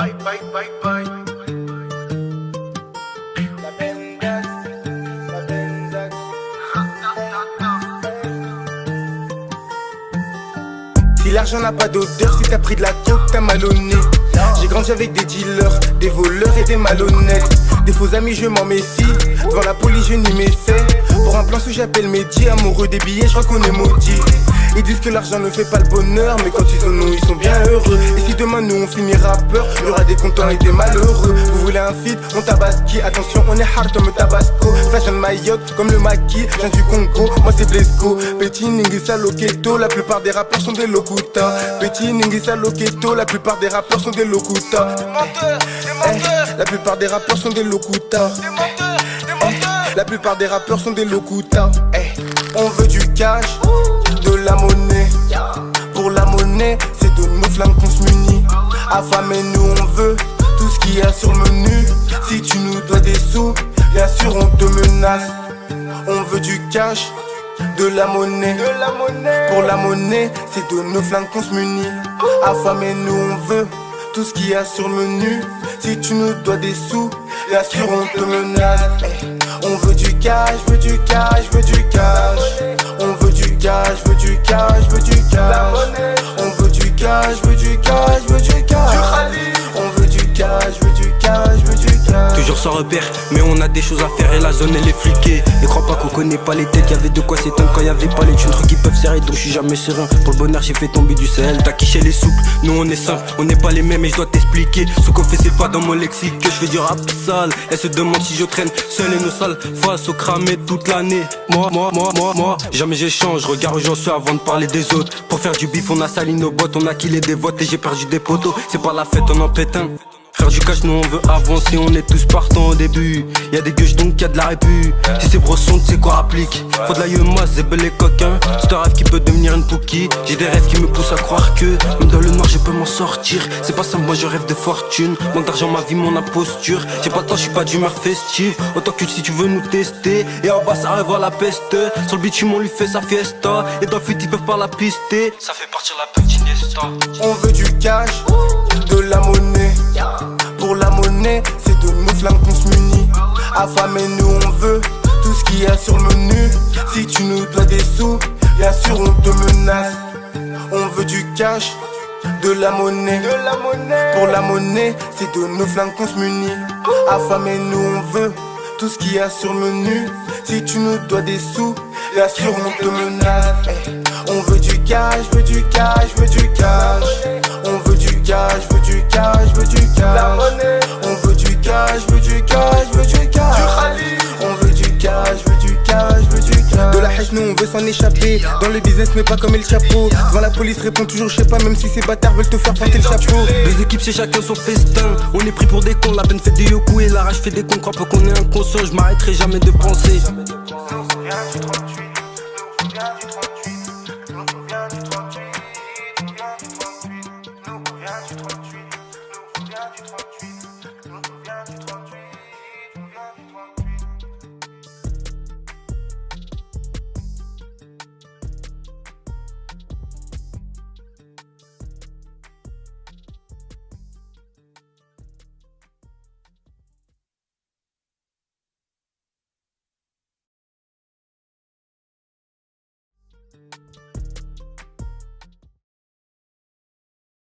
Bye bye bye bye. La Bendax, la Bendax. Si l'argent n'a pas d'odeur, si t'as pris de la coke, t'as mal au nez. J'ai grandi avec des dealers, des voleurs et des malhonnêtes. Des faux amis, je m'en méfie. Devant la police, je n'y m'essaie. Pour un plan sous j'appelle Mehdi. Amoureux des billets, je crois qu'on est maudit. Ils disent que l'argent ne fait pas le bonheur, mais quand ils ont nous, ils sont bien heureux. Et si demain nous on finit rappeur, il y aura des contents et des malheureux. Vous voulez un feat, on tabasse qui? Attention, on est hard comme le tabasco. Fashion maillot comme le maquis, je viens du Congo, moi c'est Blesco. Petit Ningisa Loketo, la plupart des rappeurs sont des locutas. Petit Ningisa Loketo, la plupart des rappeurs sont des locutas. La plupart des rappeurs sont des locutas. La plupart des rappeurs sont des locutas. On veut du cash, de la monnaie. Pour la monnaie, c'est de nos flammes qu'on se munit. Affamés, nous on veut tout ce qu'il y a sur le menu. Si tu nous dois des sous, bien sûr on te menace. On veut du cash, de la monnaie. Pour la monnaie, c'est de nos flammes qu'on se munit. Affamés, nous on veut tout ce qu'il y a sur le menu. Si tu nous dois des sous, bien sûr on te menace. On veut du cash, veux du cash, veux du cash. On veut du cash, veux du cash, veux du cash. On veut du cash, veux du cash, veux du cash. On veut du cash, veux du cash, veux du cash. Toujours sans repère, mais on a des choses à faire et la zone elle est fliquée. Et crois pas qu'on connaît pas les têtes, y'avait de quoi s'étonner quand y'avait pas les thunes. Trucs qui peuvent serrer, donc je suis jamais serein. Pour le bonheur j'ai fait tomber du sel. T'as quiché les souples, nous on est simple, on n'est pas les mêmes et je dois t'expliquer. Ce qu'on fait c'est pas dans mon lexique que je fais du rap sale. Elle se demande si je traîne seul et nos salles face au cramé toute l'année. Moi, jamais j'échange, regarde où j'en suis avant de parler des autres. Pour faire du bif on a sali nos bottes, on a killé des votes et j'ai perdu des poteaux. C'est pas la fête, on en pète un. Faire du cash, nous on veut avancer, on est tous partants au début. Y'a des gueuches donc y'a de la répu. Si c'est brosson, tu sais quoi applique. Faut de la yema, c'est bel et coquin. C'est un rêve qui peut devenir une poukie. J'ai des rêves qui me poussent à croire que même dans le noir je peux m'en sortir. C'est pas ça, moi je rêve de fortune. Manque d'argent, ma vie, mon imposture. J'ai pas le temps, je suis pas d'humeur festive. Autant que si tu veux nous tester. Et en bas ça rêve à la peste. Sur le bitume on lui fait sa fiesta. Et dans le feat ils peuvent pas la pister. Ça fait partir la petite Iniesta. On veut du cash, de la monnaie. Pour la monnaie, c'est de nos flammes qu'on se munit. Affamés, nous on veut tout ce qu'il y a sur le menu. Si tu nous dois des sous, bien sûr on te menace. On veut du cash, de la monnaie. Pour la monnaie, c'est de nos flammes qu'on se munit. Affamés, nous on veut tout ce qu'il y a sur le menu. Si tu nous dois des sous, bien sûr on te menace. On veut du cash, veux du cash, veux du cash. On veut du cash, veux du cash, veux du cash. On veut du cash, veux du cash, veux du cash. On veut du cash, veux du cash, veux du cash. De la hache, nous on veut s'en échapper. Dans le business, mais pas comme El Chapo. Devant la police, répond toujours, je sais pas, même si ces bâtards veulent te faire porter le chapeau. Deux équipes, c'est chacun son festin. On est pris pour des cons, la peine fait des yoku et la rage fait des cons. Crois pas qu'on est inconscient, je m'arrêterai jamais de penser. Nous on vient du 38, nous on vient du 38.